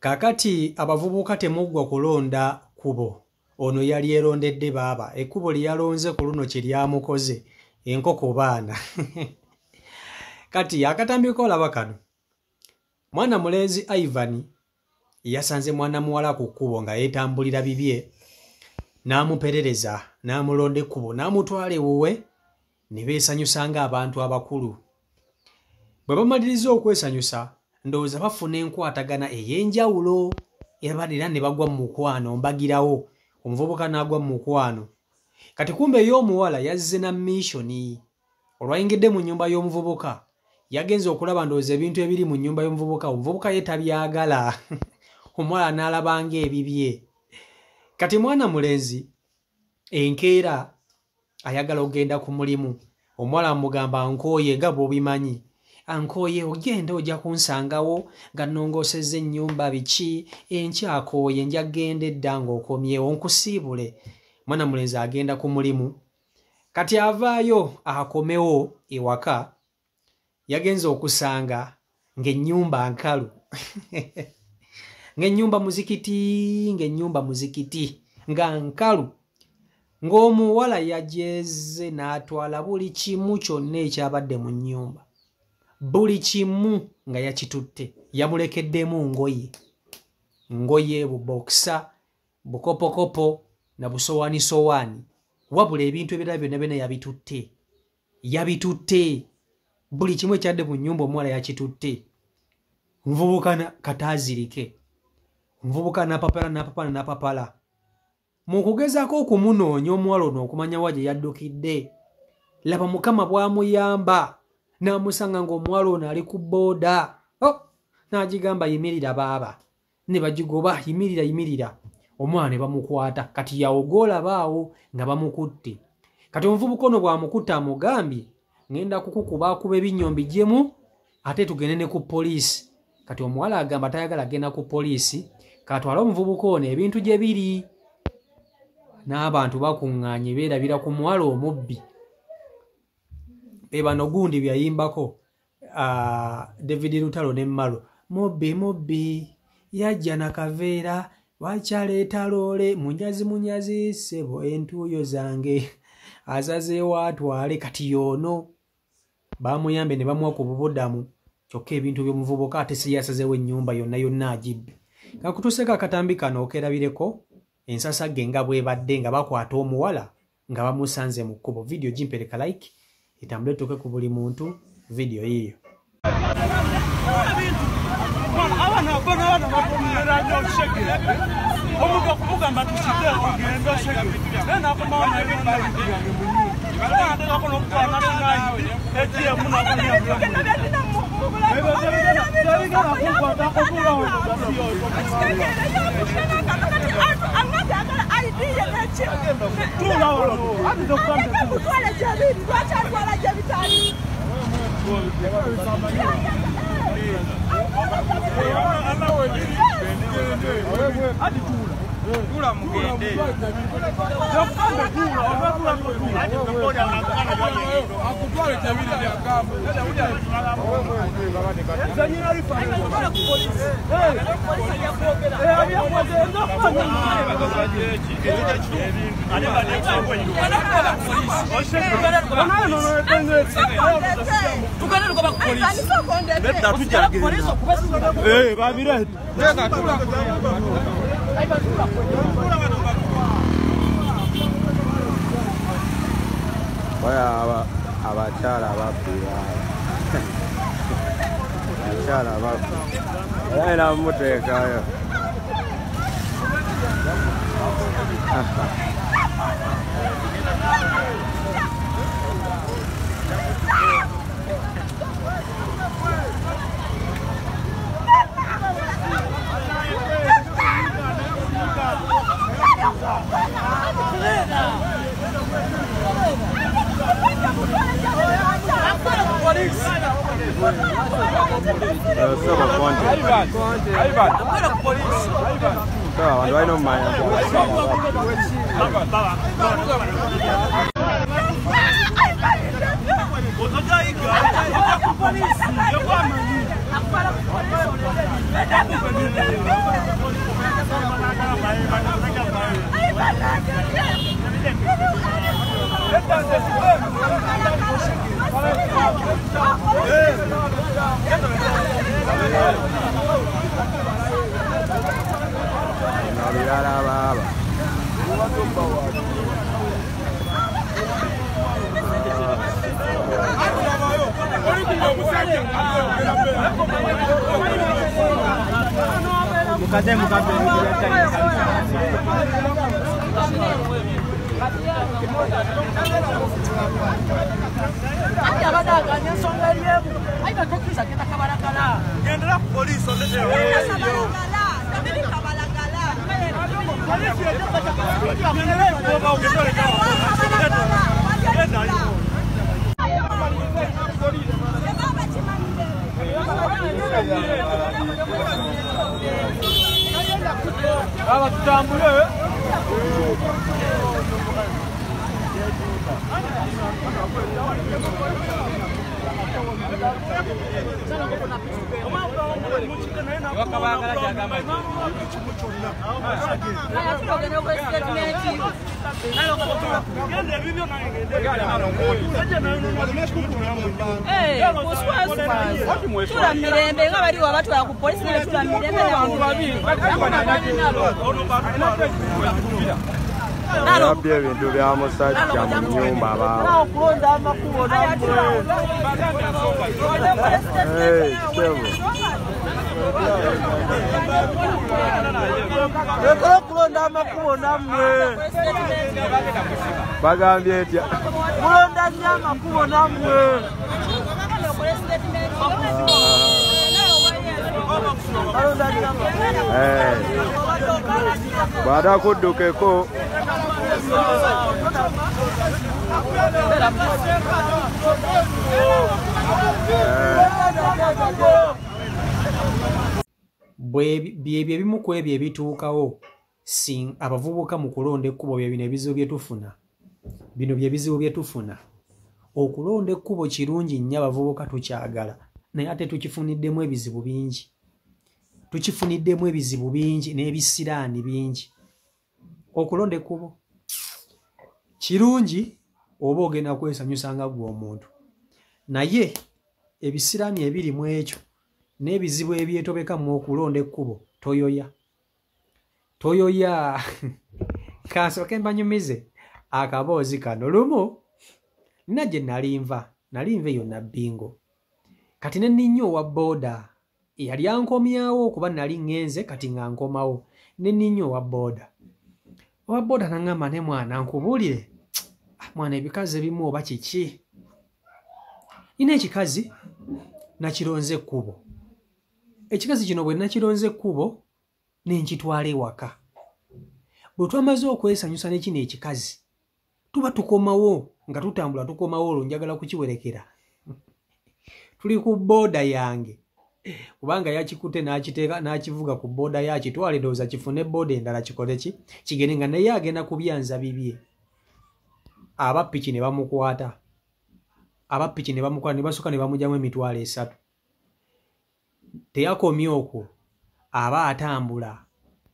Kakati abavubuka temuggwa kulonda kubo. Ono yali erondedde baba. Ekkubo lyalonze ku luno kye lyamukoze. Enkoko baana. Kati akatambiko olaba kano. Mwana mulenzi Ivan yasanze mwana muwala ku kkubo nga yeetambulira bibye. N'amuperereza, n'amulonda ekkubo, n'amutwala ewuwe, ne beesanyusa ng'abantu abakulu. Bwe bamaliriza okwesanyusa, ndowooza bafuna enkwatagana ey'enjawulo. Era ne bagwa mu mukwano, mbagirawo. Omuvubuka n'agwa mu mukwano. Kati kumbe y'omuwala yazze na missoni. Olwayingidde mu nnyumba y'omuvubuka, yagenze okulaba ndowooza ebintu ebiri mu nnyumba y'omuvubuka. Omuvubuka ye tabyagala. Omuwala n'alaba ng'ebibye. Kati mwana mulenzi enkeera ayagala ogenda ku mulimu. Omuwala amugamba nkooye nga bw'obimanyi. Ankooye ogenda ojja kunsangawo nga nnongoosezza ennyumba biki enkyakooye nja genda edda ng'okomyewo nkusiibule. Mwana mulenzi agenda ku mulimu. Kati avaayo akomewo ewaka yagenze okusanga ng'ennyumba nkalu. Ng'ennyumba muzikiti nga nkalu. Ng'omuwala yajeze n'atwala buli kimu kyonna ekyabadde mu nnyumba. Buli kimu nga yakitutte. Yamulekeddemu ngoye bubokisa, bukopokopo na busowaani. Wabula ebintu ebirala byonna yabitutte. Buli kimu ekyadde mu nnyumba omuwala yakitutte. Nvubuka kataazirike. Nvubuka n'apapala. Mu kugezaako okumunoonya omuwala ono okumanya wa gye yaddukidde, laba Mukama bw'amuyamba n'amusanga ng'omuwala ono ali ku booda. N'agigamba yimirira baaba. Ne bagigoba yimirira. Omwana ne bamukwata. Kati yawogoola baawo nga bamukutte. Kati omuvubuka ono bw'amukutte amugambye ngenda kukukuba ebinyombi gyemu ate tugende ne ku poliisi. Kati omuwala agamba tayagala agenda ku poliisi. Katwala omuvubuka ono ebintu gye biri. N'abantu bakuŋŋaanye beerabira ku muwala omubbi. Bano gundi byayimbako David Lutalo ne Malo. Mubbi yajja na kaveera wakyaleeta loole munyazi sebo entuuyo zange azazeewo atwale. Kati yono bamuyambe ne bamuwa ku bubudamu kyokka ebintu by'omuvubuka ate si yasazeewo ennyumba yonna agibbe. Kakutuuseko akatambi kano okerabireko ensasagge nga bw'ebadde nga bakwata omuwala nga bamusanze mu kkubo. Video gimpereka like itambule tuke ku buli muntu video yiyo. Abakyala babbira. Abakyala babbira. Era muteekayo. Police. Nabye ebintu bya musajja mu nnyumba baawo. Kulonda amakubo nammwe. Bagambye etya? Kulonda nnyo amakubo nammwe. Bw'ada kuddukeko byebyo ebimu ku ebyo ebituukawo abavubuka mu kulonda ekkubo bye bino ebizibu bye tufuna. Bino bye bizibu bye tufuna. Okulonda ekkubo kirungi nnyo abavubuka tukyagala, naye ate tukifuniddemu ebizibu bingi. Tukifuniddemu ebizibu bingi n'ebisiraani bingi. Okulonda ekkubo kirungi oba ogenda kwesanyusa nga gwe omuntu, naye ebisiraani ebiri mu ekyo n'ebizibu ebyetobeka mu okulonda ekkubo toyoya. Kansooke mbanyumize akaboozi kano. Lumu nina gye nalinva eyo Nabbingo, kati ne nninnya owa booda yali ankomyawo kuba nali ŋŋenze kati nga nkomawo. Ne nninnya owa booda n'aŋŋamba ne mwana nkubuulire, mwana ebikazi ebimu oba kiki? Nina ekikazi nakironze ekkubo. Ekikazi kino bwe nakironze ekkubo ne nkitwala ewaka. Bwe twamaze okwesanyusa ne kino ekikazi tuba tukomawo nga tutambula tukomawo olwo njagala kukiwerekera. Tuli ku booda yange kubanga yakikute n'akiteeka n'akivuga ku booda yakitwala edowooza kifune booda endala kikole ki kigende nga naye agenda kubyanza bibye. Abappiki ne bamukwata. Ne basooka ne bamugyamu emitwalo 3. Teyakomye okwo, aba atambula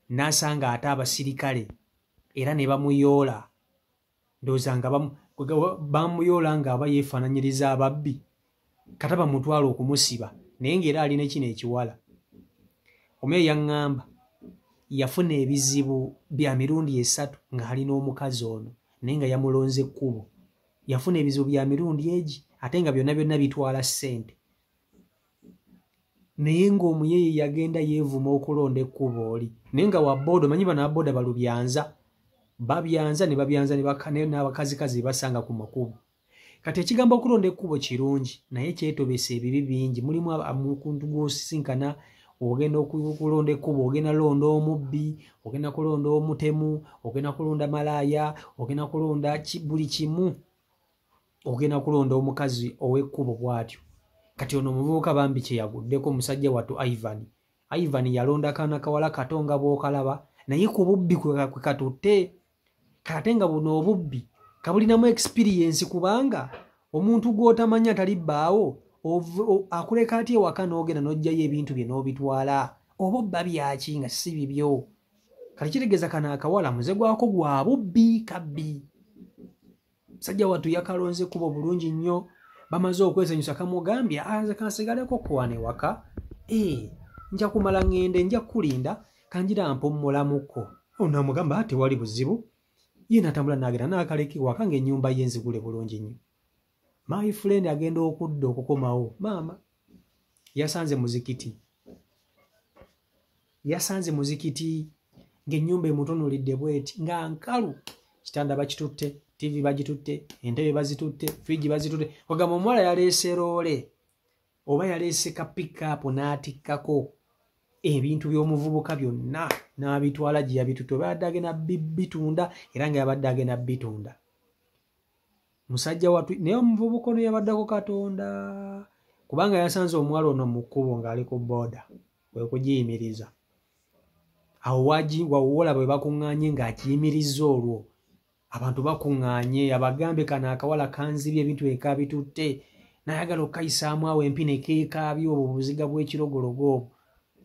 n'asanga ate abasirikale era ne bamuyoola. Ndowooza nga bamuyoola ng'aba yeefaananyiriza ababbi, kata bamutwala okumusiba naye ng'era alina kino ekiwala. Omuyeyi yaŋŋamba yafuna ebizibu bya mirundi 3 ng'ali n'omukazi ono naye nga yamulonze ekkubo. Yafuna ebizibu bya mirundi egi ate nga byonna bitwala ssente. Naye ng'omuyeyi yagenda yeevuma okulonda ekkubo oli. Naye nga wabooda omanyi bano abooda balubyanza. Babyanza ne babyanza n'abakazikazi basanga ku makubo. Kati ekigambo okulonda ekkubo kirungi naye kyetobesa ebibi bingi. Mulimu amukuntu gw'osisinkana ogenda okulonda ekkubo, ogenda londa omubbi, ogenda kulonda omutemu, ogenda kulonda malaaya, ogenda kulonda buli kimu. Ogenda kulonda omukazi ow'ekkubo bw'atyo. Kati ono omuvubuka bambi kye yaguddeko musajja wattu Ivan yalonda kaana kawala kato nga bw'okalaba naye ku bubbi kwe katutte. Kate nga buno obubbi kabulinamu experience kubanga omuntu gw'otamanya talibbaawo akuleka atya ewaka n'ogenda n'oggyayo ebintu bye n'obitwala. oba obba byaki nga si bibyo. Kati kitegeeza kano akawala muze gwako gwa bubbi kabbi. Sajja watu yakalonze kubo bulungi nnyo bamaze okwesanyusa kamugambye aze kansigaleko kuwane waka nja kumala ngende nja kulinda kanjira mpommulamuko. Ono amugamba ate wali buzibu ye natambula nagenda nakaleki waka ng'ennyumba ye nzigule bulungi nnyo. My friend agenda okudda okukomawo maama yasanze muzikiti ng'ennyumba emutunulidde bweti nga nkalu, kitanda bakitutte, TV bagitutte, entebe bazitutte, fridge bazitutte. Ogamba omuwala yaleese roole oba yaleese ka pick-up n'atikkako ebintu by'omuvubuka byonna n'abitwala gye yabitutte. Oba yabadde agenda bitunda era nga yabadde agenda bitunda. Musajja watu naye omuvubuka ono yabaddeko Katonda kubanga yasanze omuwala ono mu kkubo ng'ali ku booda kwe kugiyimiriza. Awo wawola bwe bakuŋŋaanye ng'akiyimirizza olwo abantu bakuŋŋaanye abagambe kano akawala kanzibye ebintu eka bitutte n'ayagala okukayisaamu awo empina ekeekaabye obwo buziga bw'ekirogologo obwo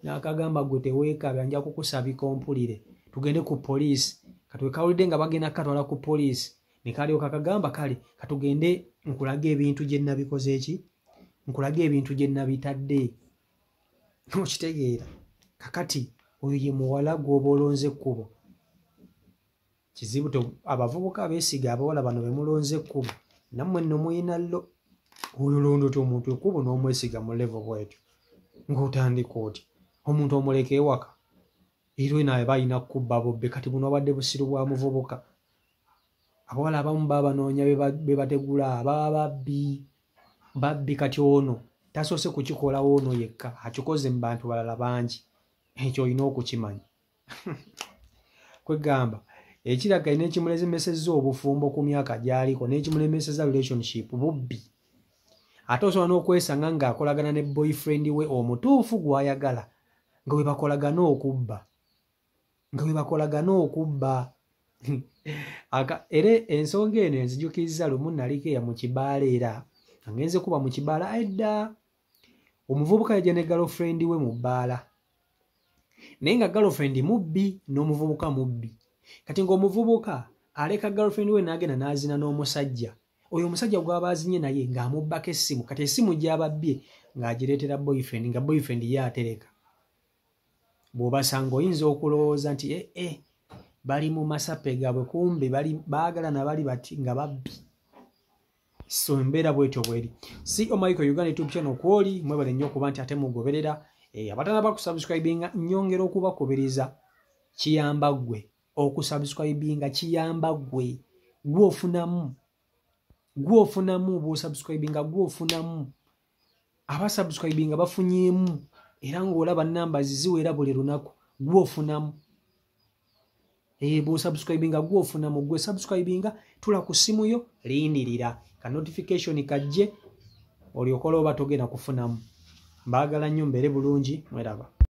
n'akagamba gwe teweekaabya nja kukusabika ompulire tugende ku poliisi. Katwe kawulidde nga bagenda katwala ku poliisi ne kalyoka kagamba kale katugende nkulaga ebintu gye nabikoze eki nkulaga ebintu gye nabitadde. Okitegeera kakati oyo ye muwala gw'oba olonze ekkubo. Kizibu abavubuka abeesiga abawala bano be mulonze ekkubo nammwe nno muyina llo oyo ti omuntu ekkubo n'omwesiga mu level bwetyo ng'otandika oti omuntu omuleka ewaka era naye balina kubba bubbe. Kati buno obadde busiru bwa muvubuka. Abawala abamu babanoonya be bategula ababa babbi. Kati ono tasoose kukikolawo ono yekka akikoze mu bantu balala bangi. Ekyo olina okukimanya. Kwegamba ekiraga n'ekimulemesezza obufumbo ku myaka gy'aliko n'ekimulemesezza relationship bubbi. Ate osobola n'okwesanga ng'akolagana ne boyfriend we omutuufu gw'ayagala nga bwe bakolagana okubba. Era ensonga eno enzijukizza lumu naliko eya mu kibaala era ngenze kuba mu kibaala edda omuvubuka yajja ne girlfriend we mu bbaala naye nga girlfriend mubbi n'omuvubuka mubbi. Kati ng'omuvubuka aleka girlfriend we n'agenda n'azina n'omusajja oyo omusajja gw'aba azinye naye ng'amubbako essimu. Kati essimu gy'ababbye ng'agireetera boyfriend nga boyfriend ye atereka. Bw'obasanga oyinza okulowooza nti bali mu masape gaabwe kumbe baagalana bali bati nga babbi. So embeera bwetyo bweri. Michael Uganda YouTube channel kwoli mwebale nnyo okuba nti ate mugoberera. Abatanaba kusubscribinga nnyongera okubakubiriza kiyamba ggwe. Okusubscribinga kiyamba ggwe. Gw'ofunamu bw'osubscribinga gw'ofunamu. Abasubscribinga bafunyeemu era ng'olaba numbers ziwera buli lunaku gw'ofunamu. Bw'osubscribinga gw'ofunamu gwe subscribinga tula ku ssimu yo lindirira ka notification kajje olyokola oba togenda kufunamu. Mbaagala nnyo mbeere bulungi mweraba.